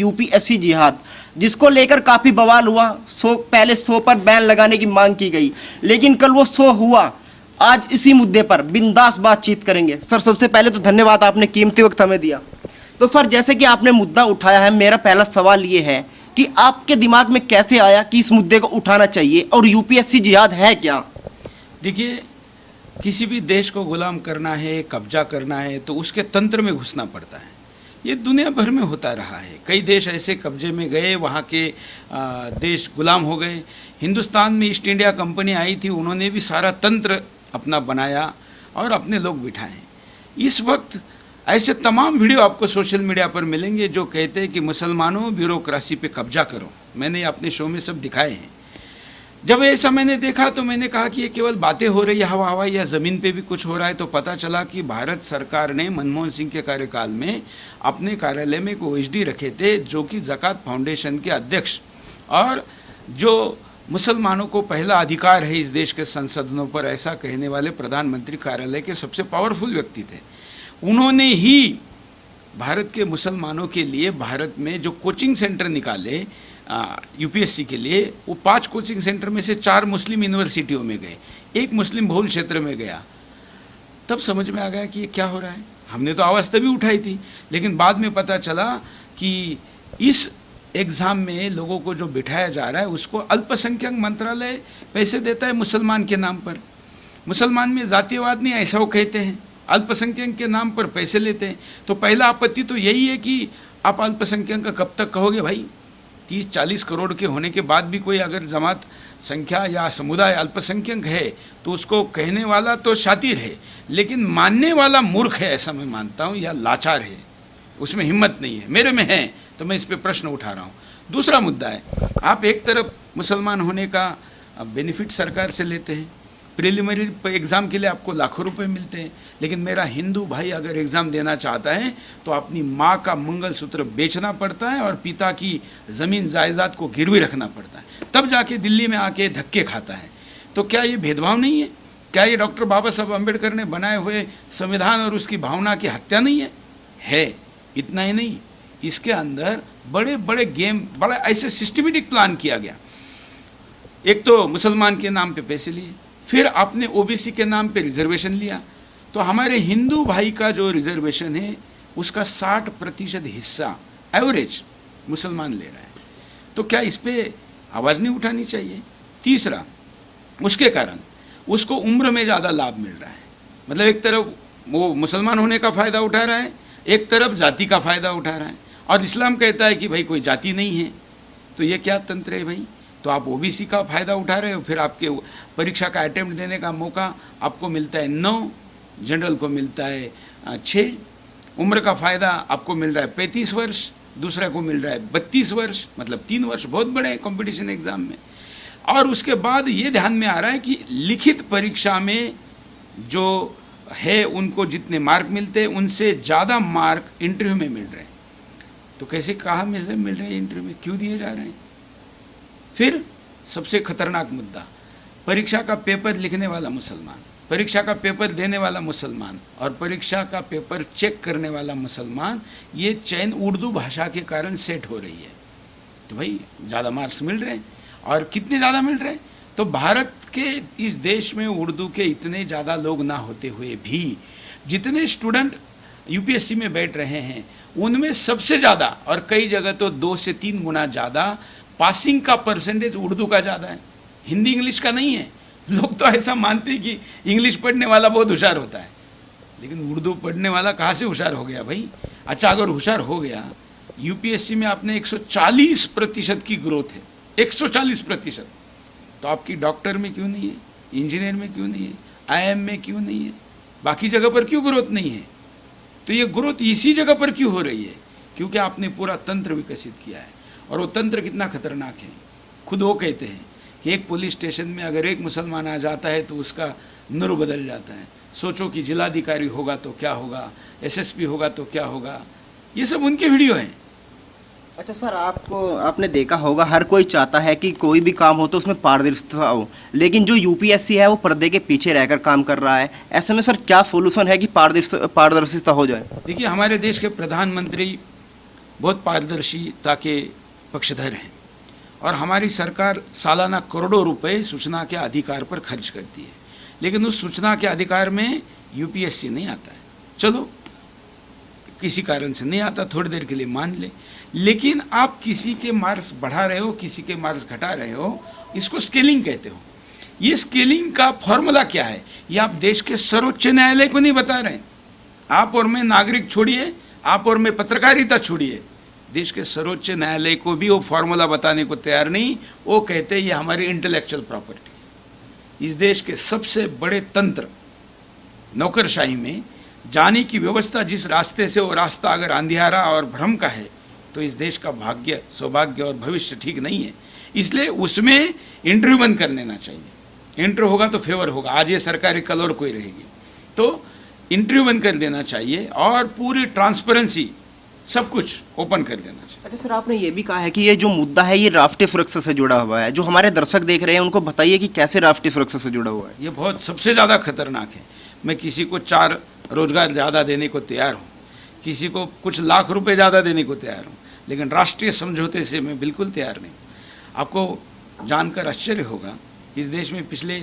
UPSC जिहाद, जिसको लेकर काफी बवाल हुआ। पहले 100 पर बैन लगाने की मांग की गई, लेकिन कल वो 100 हुआ। आज इसी मुद्दे पर बिंदास बातचीत करेंगे। सर, सबसे पहले तो धन्यवाद, आपने कीमती वक्त हमें दिया। तो सर, जैसे कि आपने मुद्दा उठाया है, मेरा पहला सवाल ये है कि आपके दिमाग में कैसे आया कि इस मुद्दे को उठाना चाहिए, और यूपीएससी जिहाद है क्या? देखिए, किसी भी देश को गुलाम करना है, कब्जा करना है, तो उसके तंत्र में घुसना पड़ता है। ये दुनिया भर में होता रहा है। कई देश ऐसे कब्जे में गए, वहाँ के देश गुलाम हो गए। हिंदुस्तान में ईस्ट इंडिया कंपनी आई थी, उन्होंने भी सारा तंत्र अपना बनाया और अपने लोग बिठाए। इस वक्त ऐसे तमाम वीडियो आपको सोशल मीडिया पर मिलेंगे जो कहते हैं कि मुसलमानों, ब्यूरोक्रेसी पे कब्जा करो। मैंने अपने शो में सब दिखाए हैं। जब ऐसा मैंने देखा तो मैंने कहा कि ये केवल बातें हो रही है हवा हवा, या ज़मीन पे भी कुछ हो रहा है। तो पता चला कि भारत सरकार ने मनमोहन सिंह के कार्यकाल में अपने कार्यालय में एक ओएसडी रखे थे, जो कि ज़कात फाउंडेशन के अध्यक्ष और जो मुसलमानों को पहला अधिकार है इस देश के संसदों पर, ऐसा कहने वाले प्रधानमंत्री कार्यालय के सबसे पावरफुल व्यक्ति थे। उन्होंने ही भारत के मुसलमानों के लिए भारत में जो कोचिंग सेंटर निकाले यूपीएससी के लिए, वो 5 कोचिंग सेंटर में से 4 मुस्लिम यूनिवर्सिटियों में गए, 1 मुस्लिम बहुल क्षेत्र में गया। तब समझ में आ गया कि ये क्या हो रहा है। हमने तो आवाज़ तभी उठाई थी, लेकिन बाद में पता चला कि इस एग्ज़ाम में लोगों को जो बिठाया जा रहा है उसको अल्पसंख्यक मंत्रालय पैसे देता है मुसलमान के नाम पर। मुसलमान में जातीयवाद नहीं, ऐसा वो कहते हैं, अल्पसंख्यक के नाम पर पैसे लेते हैं। तो पहला आपत्ति तो यही है कि आप अल्पसंख्यक का कब तक कहोगे भाई? 30-40 करोड़ के होने के बाद भी कोई अगर जमात संख्या या समुदाय अल्पसंख्यक है तो उसको कहने वाला तो शातिर है, लेकिन मानने वाला मूर्ख है, ऐसा मैं मानता हूँ, या लाचार है, उसमें हिम्मत नहीं है। मेरे में है तो मैं इस पे प्रश्न उठा रहा हूँ। दूसरा मुद्दा है, आप एक तरफ मुसलमान होने का बेनिफिट सरकार से लेते हैं, प्रिलिमिनरी एग्ज़ाम के लिए आपको लाखों रुपए मिलते हैं, लेकिन मेरा हिंदू भाई अगर एग्ज़ाम देना चाहता है तो अपनी माँ का मंगलसूत्र बेचना पड़ता है और पिता की ज़मीन जायदाद को गिरवी रखना पड़ता है, तब जाके दिल्ली में आके धक्के खाता है। तो क्या ये भेदभाव नहीं है? क्या ये डॉक्टर बाबा साहब अम्बेडकर ने बनाए हुए संविधान और उसकी भावना की हत्या नहीं है? है। इतना ही नहीं, इसके अंदर बड़े बड़े गेम, बड़ा ऐसे सिस्टमेटिक प्लान किया गया। एक तो मुसलमान के नाम पे पैसे लिए, फिर आपने ओबीसी के नाम पे रिजर्वेशन लिया। तो हमारे हिंदू भाई का जो रिजर्वेशन है उसका 60% हिस्सा एवरेज मुसलमान ले रहा है। तो क्या इस पे आवाज़ नहीं उठानी चाहिए? तीसरा, उसके कारण उसको उम्र में ज़्यादा लाभ मिल रहा है। मतलब एक तरफ वो मुसलमान होने का फ़ायदा उठा रहा है, एक तरफ जाति का फ़ायदा उठा रहा है, और इस्लाम कहता है कि भाई कोई जाति नहीं है। तो ये क्या तंत्र है भाई? तो आप ओबीसी का फ़ायदा उठा रहे हो, फिर आपके परीक्षा का अटेम्प्ट देने का मौका आपको मिलता है 9, जनरल को मिलता है 6, उम्र का फ़ायदा आपको मिल रहा है 35 वर्ष, दूसरे को मिल रहा है 32 वर्ष, मतलब 3 वर्ष बहुत बड़े कंपटीशन एग्ज़ाम में। और उसके बाद ये ध्यान में आ रहा है कि लिखित परीक्षा में जो है उनको जितने मार्क मिलते हैं उनसे ज़्यादा मार्क इंटरव्यू में मिल रहे हैं। तो कैसे, कहाँ में से मिल रहे हैं इंटरव्यू में, क्यों दिए जा रहे हैं? फिर सबसे खतरनाक मुद्दा, परीक्षा का पेपर लिखने वाला मुसलमान, परीक्षा का पेपर देने वाला मुसलमान और परीक्षा का पेपर चेक करने वाला मुसलमान, ये चयन उर्दू भाषा के कारण सेट हो रही है। तो भाई ज़्यादा मार्क्स मिल रहे हैं, और कितने ज़्यादा मिल रहे हैं? तो भारत के इस देश में उर्दू के इतने ज़्यादा लोग ना होते हुए भी जितने स्टूडेंट यूपीएससी में बैठ रहे हैं उनमें सबसे ज़्यादा, और कई जगह तो 2 से 3 गुना ज़्यादा पासिंग का परसेंटेज उर्दू का ज़्यादा है, हिंदी इंग्लिश का नहीं है। लोग तो ऐसा मानते हैं कि इंग्लिश पढ़ने वाला बहुत होशियार होता है, लेकिन उर्दू पढ़ने वाला कहाँ से होशियार हो गया भाई? अच्छा, अगर होशियार हो गया, यूपीएससी में आपने 140% की ग्रोथ है, 140%, तो आपकी डॉक्टर में क्यों नहीं है, इंजीनियर में क्यों नहीं है, आईएम में क्यों नहीं है, बाकी जगह पर क्यों ग्रोथ नहीं है? तो ये ग्रोथ इसी जगह पर क्यों हो रही है? क्योंकि आपने पूरा तंत्र विकसित किया है। और वो तंत्र कितना खतरनाक है, खुद वो कहते हैं कि एक पुलिस स्टेशन में अगर एक मुसलमान आ जाता है तो उसका नूर बदल जाता है। सोचो कि जिलाधिकारी होगा तो क्या होगा, एसएसपी होगा तो क्या होगा। ये सब उनके वीडियो हैं। अच्छा सर, आपने देखा होगा हर कोई चाहता है कि कोई भी काम हो तो उसमें पारदर्शिता हो, लेकिन जो यूपीएससी है वो पर्दे के पीछे रहकर काम कर रहा है। ऐसे में सर क्या सोल्यूशन है कि पारदर्शिता हो जाए? देखिए, हमारे देश के प्रधानमंत्री बहुत पारदर्शिता के पक्षधर हैं और हमारी सरकार सालाना करोड़ों रुपए सूचना के अधिकार पर खर्च करती है, लेकिन उस सूचना के अधिकार में यूपीएससी नहीं आता है। चलो किसी कारण से नहीं आता, थोड़ी देर के लिए मान ले, लेकिन आप किसी के मार्क्स बढ़ा रहे हो, किसी के मार्क्स घटा रहे हो, इसको स्केलिंग कहते हो। ये स्केलिंग का फॉर्मूला क्या है, ये आप देश के सर्वोच्च न्यायालय को नहीं बता रहे। आप और मैं नागरिक छोड़िए, आप और मैं पत्रकारिता छोड़िए, देश के सर्वोच्च न्यायालय को भी वो फॉर्मूला बताने को तैयार नहीं। वो कहते हैं ये हमारी इंटेलेक्चुअल प्रॉपर्टी। इस देश के सबसे बड़े तंत्र नौकरशाही में जाने की व्यवस्था, जिस रास्ते से वो रास्ता अगर अंधियारा और भ्रम का है तो इस देश का भाग्य, सौभाग्य और भविष्य ठीक नहीं है। इसलिए उसमें इंटरव्यू बंद कर लेना चाहिए। इंटरव्यू होगा तो फेवर होगा, आज ये सरकारी कल और कोई रहेगी, तो इंटरव्यू बंद कर देना चाहिए और पूरी ट्रांसपेरेंसी सब कुछ ओपन कर देना चाहिए। अच्छा सर, आपने ये भी कहा है कि ये जो मुद्दा है ये राष्ट्रीय सुरक्षा से जुड़ा हुआ है। जो हमारे दर्शक देख रहे हैं उनको बताइए कि कैसे राष्ट्रीय सुरक्षा से जुड़ा हुआ है। ये बहुत सबसे ज़्यादा खतरनाक है। मैं किसी को 4 रोजगार ज़्यादा देने को तैयार हूँ, किसी को कुछ लाख रुपए ज़्यादा देने को तैयार हूँ, लेकिन राष्ट्रीय समझौते से मैं बिल्कुल तैयार नहीं। आपको जानकर आश्चर्य होगा, इस देश में पिछले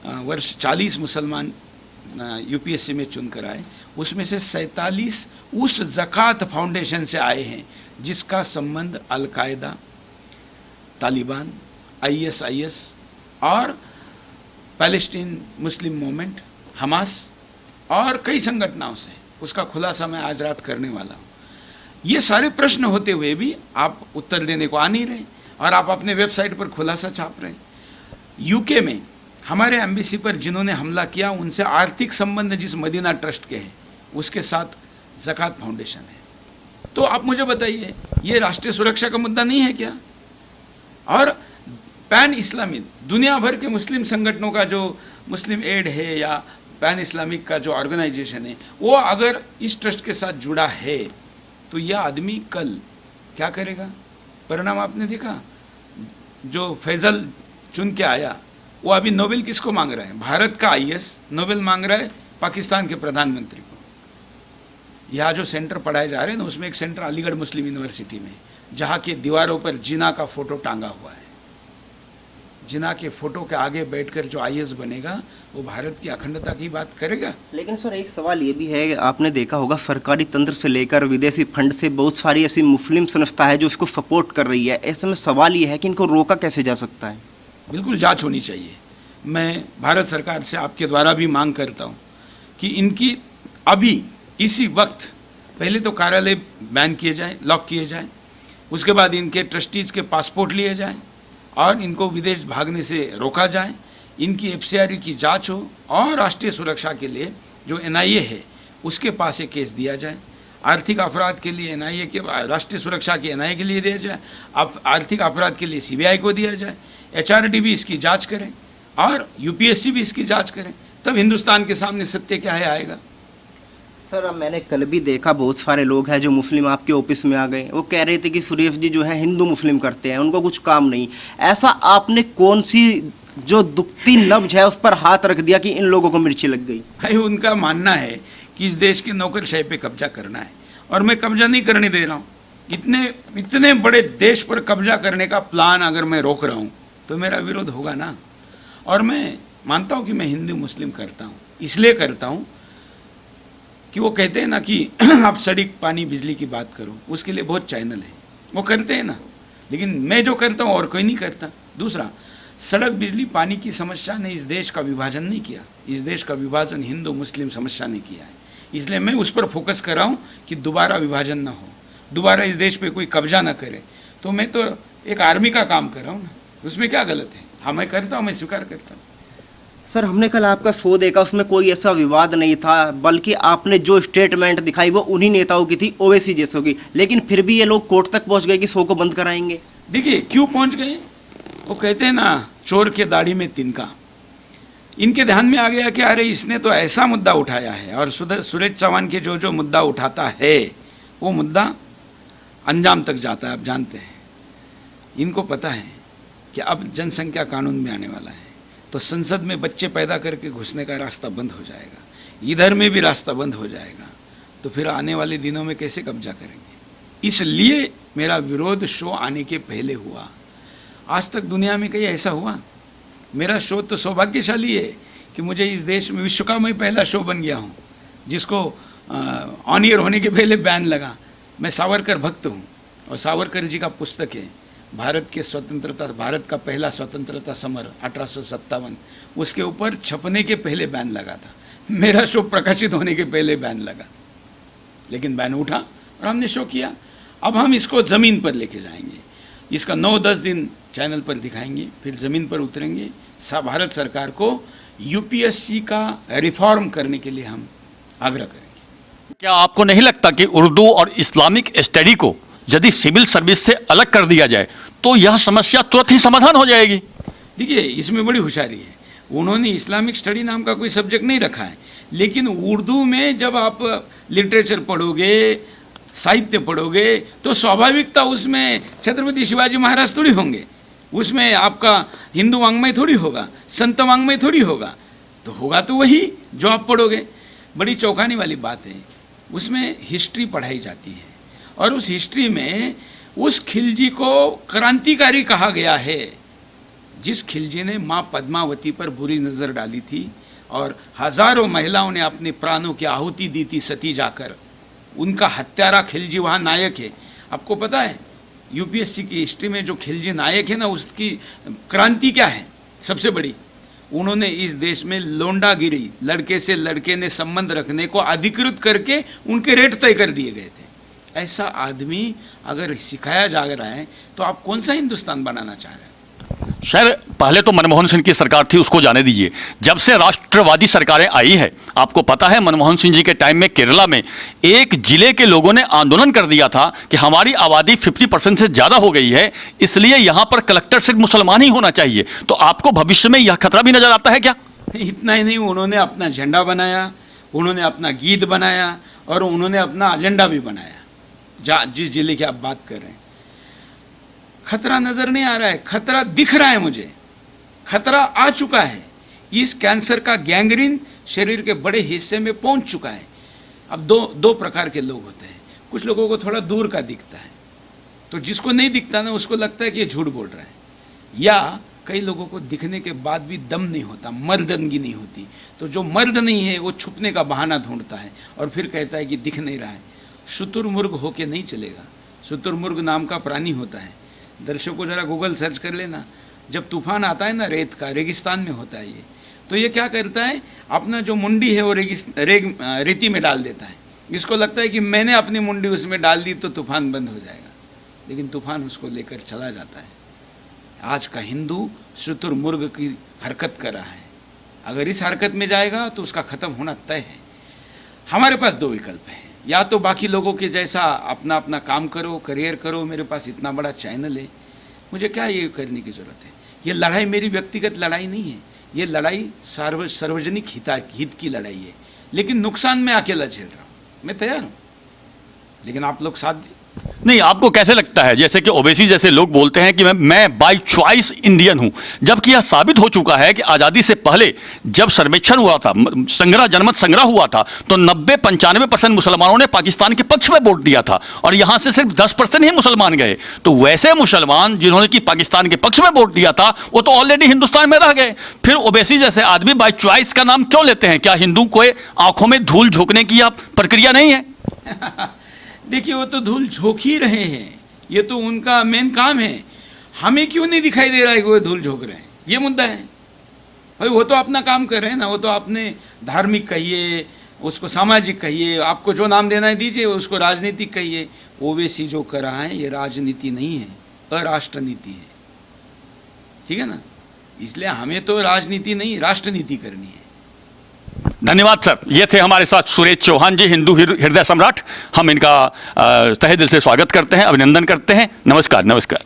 वर्ष 40 मुसलमान यूपीएससी में चुनकर आए, उसमें से 47 उस ज़कात फाउंडेशन से आए हैं जिसका संबंध अल-कायदा, तालिबान, आईएसआईएस और पैलेस्टीन मुस्लिम मूवमेंट, हमास और कई संगठनों से। उसका खुलासा मैं आज रात करने वाला हूँ। ये सारे प्रश्न होते हुए भी आप उत्तर देने को आ नहीं रहे और आप अपने वेबसाइट पर खुलासा छाप रहे। यूके में हमारे एम्बेसी पर जिन्होंने हमला किया उनसे आर्थिक संबंध जिस मदीना ट्रस्ट के हैं उसके साथ ज़कात फाउंडेशन है। तो आप मुझे बताइए, ये राष्ट्रीय सुरक्षा का मुद्दा नहीं है क्या? और पैन इस्लामिक दुनिया भर के मुस्लिम संगठनों का जो मुस्लिम एड है या पैन इस्लामिक का जो ऑर्गेनाइजेशन है, वो अगर इस ट्रस्ट के साथ जुड़ा है तो यह आदमी कल क्या करेगा? परिणाम आपने देखा। जो फैजल चुन के आया वो अभी नोबेल किसको मांग रहा है? भारत का आईएएस नोबेल मांग रहा है पाकिस्तान के प्रधानमंत्री को। यहाँ जो सेंटर पढ़ाए जा रहे हैं ना, उसमें एक सेंटर अलीगढ़ मुस्लिम यूनिवर्सिटी में, जहाँ की दीवारों पर जिना का फोटो टांगा हुआ है। जिना के फोटो के आगे बैठकर जो आईएएस बनेगा वो भारत की अखंडता की बात करेगा। लेकिन सर एक सवाल ये भी है, आपने देखा होगा सरकारी तंत्र से लेकर विदेशी फंड से बहुत सारी ऐसी मुस्लिम संस्था है जो इसको सपोर्ट कर रही है। ऐसे में सवाल ये है कि इनको रोका कैसे जा सकता है? बिल्कुल जांच होनी चाहिए। मैं भारत सरकार से आपके द्वारा भी मांग करता हूँ कि इनकी अभी इसी वक्त पहले तो कार्यालय बैन किए जाए, लॉक किए जाए, उसके बाद इनके ट्रस्टीज़ के पासपोर्ट लिए जाए और इनको विदेश भागने से रोका जाए, इनकी एफसीआर की जांच हो और राष्ट्रीय सुरक्षा के लिए जो एनआईए है उसके पास एक केस दिया जाए। आर्थिक अपराध के लिए एनआईए के, राष्ट्रीय सुरक्षा के एनआईए के लिए दिया जाए, अब आर्थिक अपराध के लिए सीबीआई को दिया जाए, एचआरडी भी इसकी जांच करें और यूपीएससी भी इसकी जांच करें, तब हिंदुस्तान के सामने सत्य क्या है आएगा। सर अब मैंने कल भी देखा बहुत सारे लोग हैं जो मुस्लिम आपके ऑफिस में आ गए, वो कह रहे थे कि सुरेश जी जो है हिंदू मुस्लिम करते हैं, उनको कुछ काम नहीं। ऐसा आपने कौन सी जो दुखती नब्ज है उस पर हाथ रख दिया कि इन लोगों को मिर्ची लग गई? भाई उनका मानना है कि इस देश की नौकरशाही पे कब्जा करना है और मैं कब्जा नहीं करने दे रहा हूँ। इतने बड़े देश पर कब्जा करने का प्लान अगर मैं रोक रहा हूँ तो मेरा विरोध होगा ना। और मैं मानता हूँ कि मैं हिंदू मुस्लिम करता हूँ, इसलिए करता हूँ कि वो कहते हैं ना कि आप सड़क पानी बिजली की बात करो, उसके लिए बहुत चैनल है, वो करते हैं ना, लेकिन मैं जो करता हूँ और कोई नहीं करता। दूसरा, सड़क बिजली पानी की समस्या ने इस देश का विभाजन नहीं किया, इस देश का विभाजन हिंदू मुस्लिम समस्या ने किया है। इसलिए मैं उस पर फोकस कर रहा हूँ कि दोबारा विभाजन ना हो, दोबारा इस देश पे कोई कब्जा ना करे। तो मैं तो एक आर्मी का काम कर रहा हूँ ना, उसमें क्या गलत है? हाँ मैं करता हूँ, मैं स्वीकार करता हूँ। सर हमने कल आपका शो देखा, उसमें कोई ऐसा विवाद नहीं था, बल्कि आपने जो स्टेटमेंट दिखाई वो उन्हीं नेताओं की थी, ओवैसी जैसों की, लेकिन फिर भी ये लोग कोर्ट तक पहुंच गए कि शो को बंद कराएंगे। देखिए क्यों पहुंच गए, वो कहते हैं ना चोर के दाढ़ी में तिनका। इनके ध्यान में आ गया कि अरे इसने तो ऐसा मुद्दा उठाया है, और सुरेश चौहान के जो मुद्दा उठाता है वो मुद्दा अंजाम तक जाता है। आप जानते हैं, इनको पता है कि अब जनसंख्या कानून में आने वाला है तो संसद में बच्चे पैदा करके घुसने का रास्ता बंद हो जाएगा, इधर में भी रास्ता बंद हो जाएगा, तो फिर आने वाले दिनों में कैसे कब्जा करेंगे? इसलिए मेरा विरोध शो आने के पहले हुआ। आज तक दुनिया में कहीं ऐसा हुआ? मेरा शो तो सौभाग्यशाली है कि मुझे इस देश में विश्व का मैं पहला शो बन गया हूँ जिसको ऑन एयर होने के पहले बैन लगा। मैं सावरकर भक्त हूँ और सावरकर जी का पुस्तक है भारत का पहला स्वतंत्रता समर 1857, उसके ऊपर छपने के पहले बैन लगा था। मेरा शो प्रकाशित होने के पहले बैन लगा, लेकिन बैन उठा और हमने शो किया। अब हम इसको ज़मीन पर लेके जाएंगे, इसका 9-10 दिन चैनल पर दिखाएंगे, फिर ज़मीन पर उतरेंगे। भारत सरकार को यूपीएससी का रिफॉर्म करने के लिए हम आग्रह करेंगे। क्या आपको नहीं लगता कि उर्दू और इस्लामिक स्टडी को यदि सिविल सर्विस से अलग कर दिया जाए तो यह समस्या तुरंत ही समाधान हो जाएगी? देखिए, इसमें बड़ी होशियारी है। उन्होंने इस्लामिक स्टडी नाम का कोई सब्जेक्ट नहीं रखा है, लेकिन उर्दू में जब आप लिटरेचर पढ़ोगे, साहित्य पढ़ोगे, तो स्वाभाविकता उसमें छत्रपति शिवाजी महाराज थोड़ी होंगे, उसमें आपका हिंदू वांग्मय थोड़ी होगा, संत वांग्मय थोड़ी होगा, तो होगा तो वही जो आप पढ़ोगे। बड़ी चौंकाने वाली बात है, उसमें हिस्ट्री पढ़ाई जाती है और उस हिस्ट्री में उस खिलजी को क्रांतिकारी कहा गया है जिस खिलजी ने माँ पद्मावती पर बुरी नज़र डाली थी और हजारों महिलाओं ने अपने प्राणों की आहुति दी थी सती जाकर। उनका हत्यारा खिलजी वहाँ नायक है। आपको पता है यूपीएससी की हिस्ट्री में जो खिलजी नायक है ना, उसकी क्रांति क्या है सबसे बड़ी? उन्होंने इस देश में लोंडागिरी, लड़के से लड़के ने संबंध रखने को अधिकृत करके उनके रेट तय कर दिए गए थे। ऐसा आदमी अगर सिखाया जा रहा है तो आप कौन सा हिंदुस्तान बनाना चाह रहे हैं? शायद पहले तो मनमोहन सिंह की सरकार थी, उसको जाने दीजिए। जब से राष्ट्रवादी सरकारें आई है, आपको पता है मनमोहन सिंह जी के टाइम में केरला में एक जिले के लोगों ने आंदोलन कर दिया था कि हमारी आबादी 50% से ज़्यादा हो गई है, इसलिए यहाँ पर कलेक्टर सिर्फ मुसलमान ही होना चाहिए। तो आपको भविष्य में यह खतरा भी नजर आता है क्या? इतना ही नहीं, उन्होंने अपना झंडा बनाया, उन्होंने अपना गीत बनाया और उन्होंने अपना एजेंडा भी बनाया। जिस जिले की आप बात कर रहे हैं, खतरा नजर नहीं आ रहा है, खतरा दिख रहा है मुझे। खतरा आ चुका है। इस कैंसर का गैंग्रीन शरीर के बड़े हिस्से में पहुंच चुका है। अब दो प्रकार के लोग होते हैं। कुछ लोगों को थोड़ा दूर का दिखता है, तो जिसको नहीं दिखता ना उसको लगता है कि ये झूठ बोल रहा है, या कई लोगों को दिखने के बाद भी दम नहीं होता, मर्दनगी नहीं होती, तो जो मर्द नहीं है वो छुपने का बहाना ढूंढता है और फिर कहता है कि दिख नहीं रहा है। शुतुरमुर्ग होके नहीं चलेगा। शुतुरमुर्ग नाम का प्राणी होता है, दर्शकों जरा गूगल सर्च कर लेना। जब तूफान आता है ना, रेत का, रेगिस्तान में होता है ये, तो ये क्या करता है, अपना जो मुंडी है वो रेती में डाल देता है। इसको लगता है कि मैंने अपनी मुंडी उसमें डाल दी तो तूफान बंद हो जाएगा, लेकिन तूफान उसको लेकर चला जाता है। आज का हिंदू शुतुरमुर्ग की हरकत कर रहा है। अगर इस हरकत में जाएगा तो उसका ख़त्म होना तय है। हमारे पास दो विकल्प हैं, या तो बाकी लोगों के जैसा अपना अपना काम करो, करियर करो। मेरे पास इतना बड़ा चैनल है, मुझे क्या ये करने की ज़रूरत है? ये लड़ाई मेरी व्यक्तिगत लड़ाई नहीं है, ये लड़ाई सार्वजनिक हित की लड़ाई है। लेकिन नुकसान मैं अकेला झेल रहा हूँ, मैं तैयार हूँ, लेकिन आप लोग साथ दें। नहीं, आपको कैसे लगता है, जैसे कि ओवैसी जैसे लोग बोलते हैं कि मैं बाय चॉइस इंडियन हूं, जबकि यह साबित हो चुका है कि आज़ादी से पहले जब सर्वेक्षण हुआ था, जनमत संग्रह हुआ था, तो 90-95% मुसलमानों ने पाकिस्तान के पक्ष में वोट दिया था और यहां से सिर्फ 10% ही मुसलमान गए। तो वैसे मुसलमान जिन्होंने कि पाकिस्तान के पक्ष में वोट दिया था वो तो ऑलरेडी हिंदुस्तान में रह गए। फिर ओवैसी जैसे आदमी बाय चॉइस का नाम क्यों लेते हैं? क्या हिंदू को आंखों में धूल झोंकने की प्रक्रिया नहीं है? देखिए, वो तो धूल झोंक ही रहे हैं, ये तो उनका मेन काम है। हमें क्यों नहीं दिखाई दे रहा है कि वो धूल झोंक रहे हैं? ये मुद्दा है भाई। वो तो अपना काम कर रहे हैं ना, वो तो आपने धार्मिक कहिए, उसको सामाजिक कहिए, आपको जो नाम देना है दीजिए, उसको राजनीतिक कहिए। ओवैसी जो कर रहा है ये राजनीति नहीं है, अराष्ट्रनीति है, ठीक है ना? इसलिए हमें तो राजनीति नहीं, राष्ट्रनीति करनी है। धन्यवाद सर। ये थे हमारे साथ सुरेश चौहान जी, हिंदू हृदय सम्राट। हम इनका तहे दिल से स्वागत करते हैं, अभिनंदन करते हैं। नमस्कार। नमस्कार।